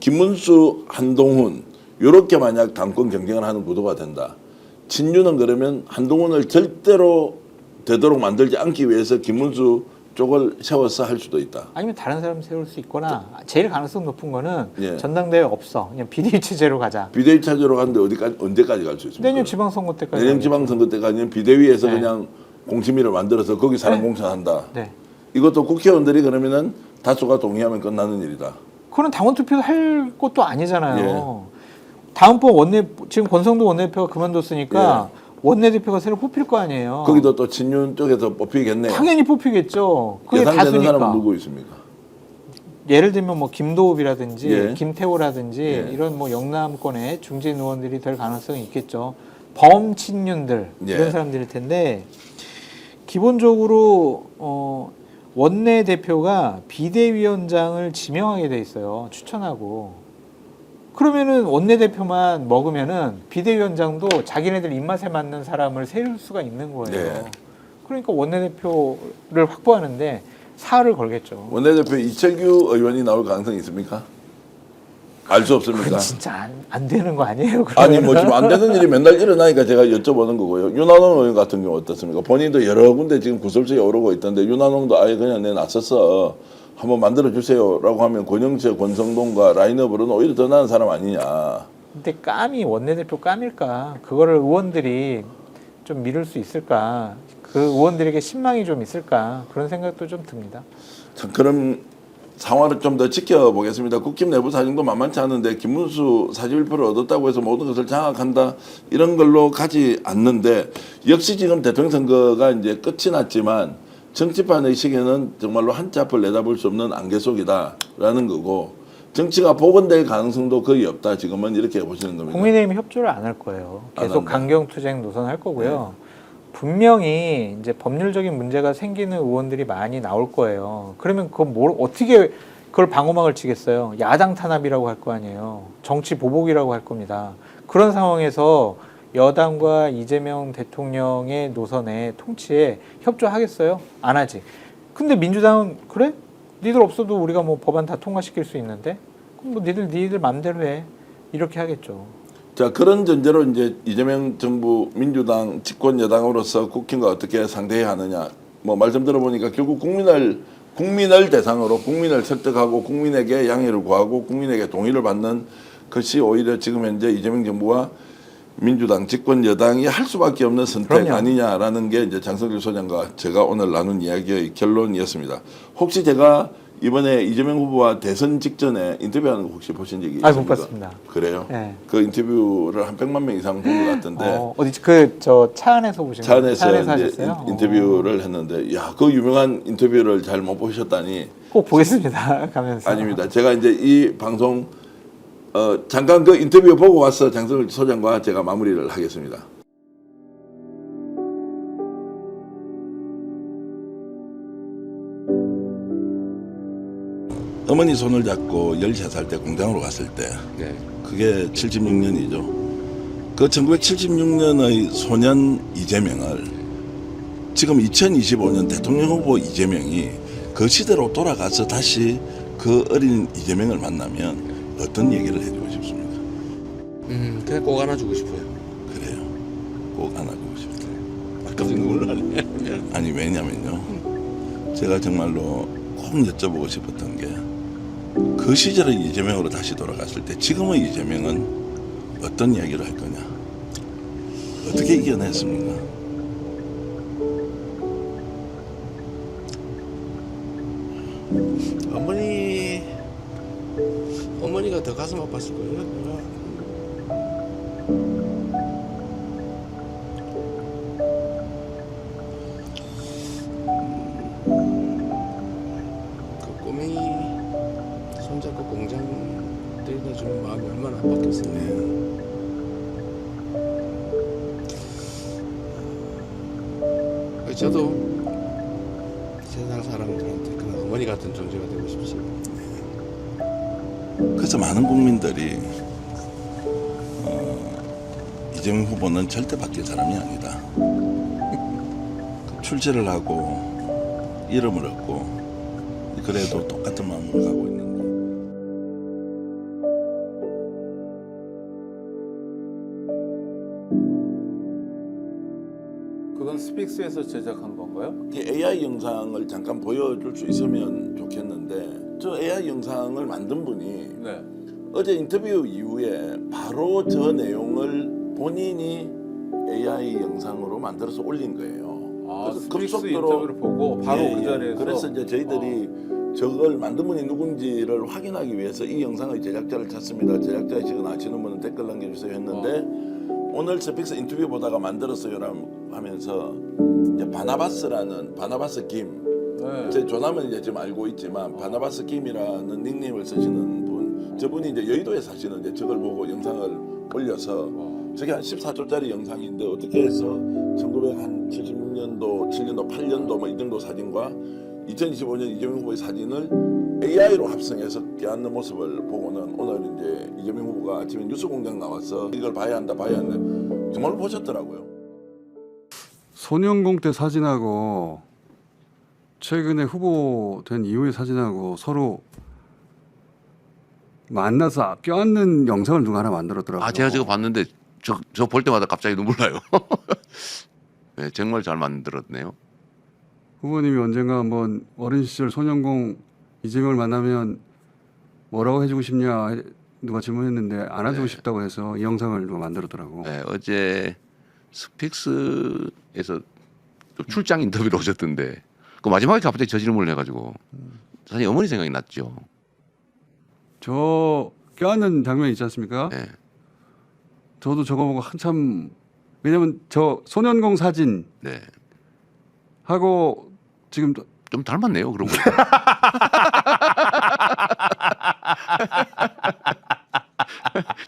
김문수, 한동훈 이렇게 만약 당권 경쟁을 하는 구도가 된다. 친윤은 그러면 한동훈을 절대로 되도록 만들지 않기 위해서 김문수 쪽을 세워서 할 수도 있다. 아니면 다른 사람 세울 수 있거나 제일 가능성 높은 거는 예. 전당대회 없어. 그냥 비대위 체제로 가자. 비대위 체제로 가는데 언제까지 갈 수 있습니까? 내년 지방선거 때까지. 내년 지방선거 때까지는 비대위에서 네. 그냥 공심위를 만들어서 거기 사람 네. 공천한다. 네. 이것도 국회의원들이 그러면은 다수가 동의하면 끝나는 일이다. 그거는 당원 투표도 할 것도 아니잖아요. 예. 다음번 지금 권성도 원내대표가 그만뒀으니까 원내대표가 새로 뽑힐 거 아니에요. 거기도 또 친윤 쪽에서 뽑히겠네요. 당연히 뽑히겠죠. 그게 예상되는 다수니까. 사람은 누구 있습니까? 예를 들면 뭐 김도읍이라든지 예. 김태호라든지 예. 이런 뭐 영남권의 중진 의원들이 될 가능성이 있겠죠. 범친윤들 예. 이런 사람들일 텐데 기본적으로 원내대표가 비대위원장을 지명하게 돼 있어요. 추천하고. 그러면은 원내대표만 먹으면은 비대위원장도 자기네들 입맛에 맞는 사람을 세울 수가 있는 거예요. 네. 그러니까 원내대표를 확보하는데 사활을 걸겠죠. 원내대표 이철규 의원이 나올 가능성이 있습니까? 알 수 없습니까? 그건 진짜 안 되는 거 아니에요? 아니 뭐 지금 안 되는 일이 맨날 일어나니까 제가 여쭤보는 거고요. 윤한홍 의원 같은 경우 어떻습니까? 본인도 여러 군데 지금 구설수에 오르고 있던데 윤한홍도 아예 그냥 내 나서서 한번 만들어 주세요라고 하면 권영철, 권성동과 라인업으로는 오히려 더 나은 사람 아니냐. 근데 감히 원내대표 감일까? 그거를 의원들이 좀 미룰 수 있을까? 그 의원들에게 신망이 좀 있을까? 그런 생각도 좀 듭니다. 참 그럼 상황을 좀 더 지켜보겠습니다. 국힘 내부 사정도 만만치 않은데 김문수 41%를 얻었다고 해서 모든 것을 장악한다 이런 걸로 가지 않는데 역시 지금 대통령 선거가 이제 끝이 났지만 정치판의 시계는 정말로 한치 앞을 내다볼 수 없는 안개 속이다라는 거고 정치가 복원될 가능성도 거의 없다. 지금은 이렇게 보시는 겁니다. 국민의힘이 협조를 안 할 거예요. 계속 한다. 강경투쟁 노선할 거고요. 분명히 이제 법률적인 문제가 생기는 의원들이 많이 나올 거예요. 그러면 어떻게 그걸 방어막을 치겠어요? 야당 탄압이라고 할 거 아니에요. 정치 보복이라고 할 겁니다. 그런 상황에서 여당과 이재명 대통령의 노선에 통치에 협조하겠어요? 안 하지. 근데 민주당은 그래? 니들 없어도 우리가 뭐 법안 다 통과시킬 수 있는데 그럼 뭐 니들 맘대로 해. 이렇게 하겠죠. 자 그런 전제로 이제 이재명 정부 민주당 집권 여당으로서 국힘과 어떻게 상대해야 하느냐 뭐 말씀 들어보니까 결국 국민을 대상으로 국민을 설득하고 국민에게 양해를 구하고 국민에게 동의를 받는 것이 오히려 지금 현재 이재명 정부와 민주당 집권 여당이 할 수밖에 없는 선택 그럼요. 아니냐라는 게 이제 장성길 소장과 제가 오늘 나눈 이야기의 결론이었습니다. 혹시 제가 이번에 이재명 후보와 대선 직전에 인터뷰하는 거 혹시 보신 적이 있습니까? 못 봤습니다. 그래요? 네. 그 인터뷰를 한 100만 명 이상 본 것 같은데 어디 저 차 안에서 보신 차 거예요? 안에서 이제 하셨어요? 인터뷰를 했는데 야, 그 유명한 인터뷰를 잘 못 보셨다니. 꼭 보겠습니다. 가면서. 아닙니다. 제가 이제 이 방송 잠깐 그 인터뷰 보고 와서 장성길 소장과 제가 마무리를 하겠습니다. 어머니 손을 잡고 13살 때 공장으로 갔을 때 네. 그게 76년이죠. 그 1976년의 소년 이재명을 지금 2025년 대통령 후보 이재명이 그 시대로 돌아가서 다시 그 어린 이재명을 만나면 어떤 얘기를 해주고 싶습니까? 그냥 꼭 안아주고 싶어요. 그래요. 꼭 안아주고 싶어요. 아까도 눈물 나네. 아니 왜냐면요. 제가 정말로 꼭 여쭤보고 싶었던 게 그 시절의 이재명으로 다시 돌아갔을 때 지금의 이재명은 어떤 이야기를 할 거냐. 어떻게 이겨냈습니까? 어머니가 더 가슴 아팠을 거예요. 그 꼬맹이 손잡고 공장 데려다 주는 마음이 얼마나 아팠겠어요. 저도 세상 사람들한테 그런 어머니 같은 존재가 되고 싶습니다. 그래서 많은 국민들이 이재명 후보는 절대 바뀔 사람이 아니다. 출제를 하고 이름을 얻고 그래도 똑같은 마음으로 가고 있는 거예요. 그건 스픽스에서 제작한 건가요? AI 영상을 잠깐 보여줄 수 있으면 좋겠는데 저 AI 영상을 만든 분이 네. 어제 인터뷰 이후에 바로 저 내용을 본인이 AI 영상으로 만들어서 올린 거예요. 아, 그래서 스픽스 급속도로- 인터뷰를 보고 바로 예, 그 예. 자리에서. 그래서 이제 저희들이 저걸 만든 분이 누군지를 확인하기 위해서 이 영상의 제작자를 찾습니다. 제작자이시건 아시는 분은 댓글 남겨주세요 했는데 오늘 스픽스 인터뷰 보다가 만들었어요 하면서 이제 바나바스 김 네. 제 조남은 이제 지금 알고 있지만 바나바스 김이라는 닉네임을 쓰시는 분 저분이 이제 여의도에 사시는 이제 저걸 보고 영상을 올려서 저게 한 14초짜리 영상인데 어떻게 해서 1976년도, 7년도, 8년도 뭐 이 정도 사진과 2025년 이재명 후보의 사진을 AI로 합성해서 껴안는 모습을 보고는 오늘 이제 이재명 후보가 아침에 뉴스공장 나와서 이걸 봐야 한다 정말 보셨더라고요. 소년공 때 사진하고 최근에 후보 된 이후의 사진하고 서로 만나서 껴안는 영상을 누가 하나 만들었더라고요. 아, 제가 저거 봤는데 저 볼 때마다 갑자기 눈물 나요. 네, 정말 잘 만들었네요. 후보님이 언젠가 한번 어린 시절 소년공 이재명을 만나면 뭐라고 해주고 싶냐 누가 질문했는데 안아주고 네. 싶다고 해서 이 영상을 누가 만들었더라고. 네, 어제 스픽스에서 또 출장 인터뷰로 오셨던데 그 마지막에 갑자기 저 질문을 해가지고 사실 어머니 생각이 났죠. 저 껴안는 장면 있지 않습니까? 네. 저도 저거 보고 한참 왜냐면 저 소년공 사진 네. 하고 지금 좀 닮았네요. 그러고 보니까.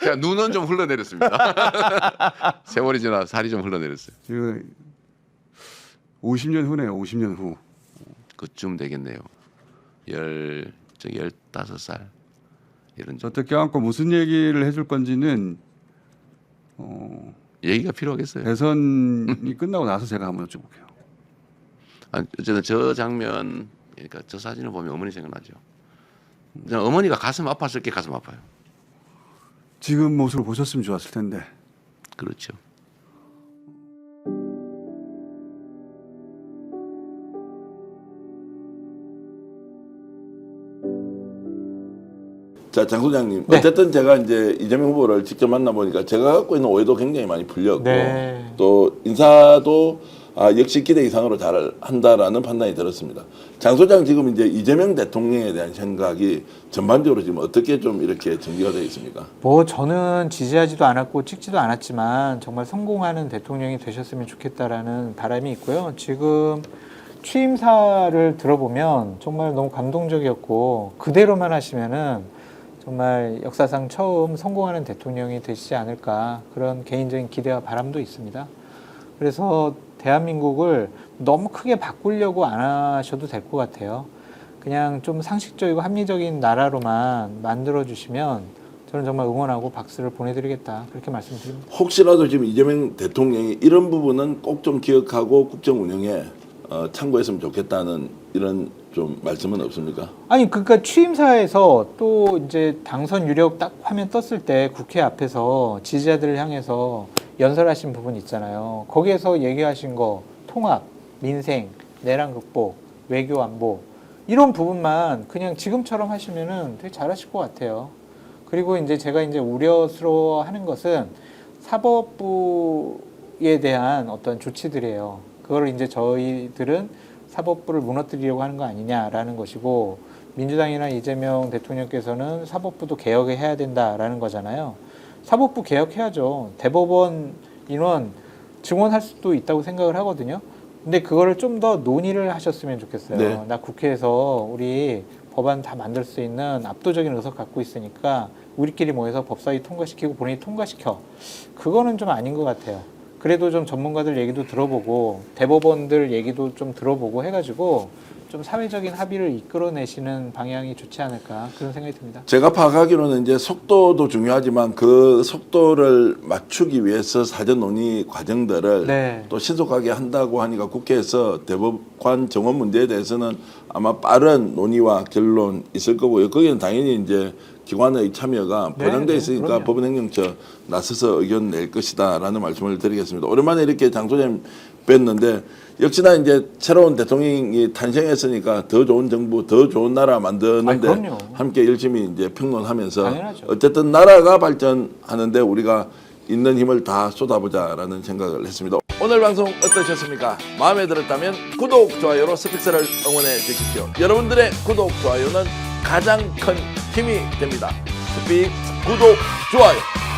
제가 눈은 좀 흘러내렸습니다. 세월이 지나 살이 좀 흘러내렸어요. 지금 50년 후네요. 50년 후. 그쯤 되겠네요. 15살 이런 저때 껴안고 무슨 얘기를 해줄 건지는 얘기가 필요하겠어요. 대선이 끝나고 나서 제가 한번 여쭤볼게요. 어쨌든 저 장면, 그러니까 저 사진을 보면 어머니 생각나죠. 그냥 어머니가 가슴 아팠을 게 가슴 아파요. 지금 모습을 보셨으면 좋았을 텐데. 그렇죠. 자, 장 소장님. 네. 어쨌든 제가 이제 이재명 후보를 직접 만나보니까 제가 갖고 있는 오해도 굉장히 많이 풀렸고 네. 또 인사도 역시 기대 이상으로 잘 한다라는 판단이 들었습니다. 장 소장 지금 이제 이재명 대통령에 대한 생각이 전반적으로 지금 어떻게 좀 이렇게 전개가 되어 있습니까? 뭐 저는 지지하지도 않았고 찍지도 않았지만 정말 성공하는 대통령이 되셨으면 좋겠다라는 바람이 있고요. 지금 취임사를 들어보면 정말 너무 감동적이었고 그대로만 하시면은 정말 역사상 처음 성공하는 대통령이 되시지 않을까 그런 개인적인 기대와 바람도 있습니다. 그래서 대한민국을 너무 크게 바꾸려고 안 하셔도 될 것 같아요. 그냥 좀 상식적이고 합리적인 나라로만 만들어 주시면 저는 정말 응원하고 박수를 보내드리겠다 그렇게 말씀드립니다. 혹시라도 지금 이재명 대통령이 이런 부분은 꼭 좀 기억하고 국정 운영에 참고했으면 좋겠다는 이런 좀 말씀은 없습니까? 아니 그러니까 취임사에서 또 이제 당선 유력 딱 화면 떴을 때 국회 앞에서 지지자들을 향해서 연설하신 부분 있잖아요. 거기에서 얘기하신 거 통합, 민생, 내란 극복, 외교 안보 이런 부분만 그냥 지금처럼 하시면은 되게 잘하실 것 같아요. 그리고 이제 제가 이제 우려스러워하는 것은 사법부에 대한 어떤 조치들이에요. 그걸 이제 저희들은 사법부를 무너뜨리려고 하는 거 아니냐라는 것이고 민주당이나 이재명 대통령께서는 사법부도 개혁해야 된다라는 거잖아요. 사법부 개혁해야죠. 대법원 인원 증원할 수도 있다고 생각을 하거든요. 근데 그거를 좀 더 논의를 하셨으면 좋겠어요. 네. 나 국회에서 우리 법안 다 만들 수 있는 압도적인 의석 갖고 있으니까 우리끼리 모여서 법사위 통과시키고 본인이 통과시켜. 그거는 좀 아닌 것 같아요. 그래도 좀 전문가들 얘기도 들어보고 대법원들 얘기도 좀 들어보고 해가지고 좀 사회적인 합의를 이끌어내시는 방향이 좋지 않을까 그런 생각이 듭니다. 제가 파악하기로는 이제 속도도 중요하지만 그 속도를 맞추기 위해서 사전 논의 과정들을 네. 또 신속하게 한다고 하니까 국회에서 대법관 정원 문제에 대해서는 아마 빠른 논의와 결론 있을 거고요. 거기는 당연히 이제 기관의 참여가 네, 보장돼 네, 있으니까 그럼요. 법원행정처 나서서 의견 낼 것이다라는 말씀을 드리겠습니다. 오랜만에 이렇게 장 소장님 뵀는데 역시나 이제 새로운 대통령이 탄생했으니까 더 좋은 정부, 더 좋은 나라 아니, 만드는데 그럼요. 함께 열심히 이제 평론하면서 당연하죠. 어쨌든 나라가 발전하는데 우리가 있는 힘을 다 쏟아보자라는 생각을 했습니다. 오늘 방송 어떠셨습니까? 마음에 들었다면 구독, 좋아요로 스픽스를 응원해 주십시오. 여러분들의 구독, 좋아요는 가장 큰 힘이 됩니다. 스픽 구독, 좋아요.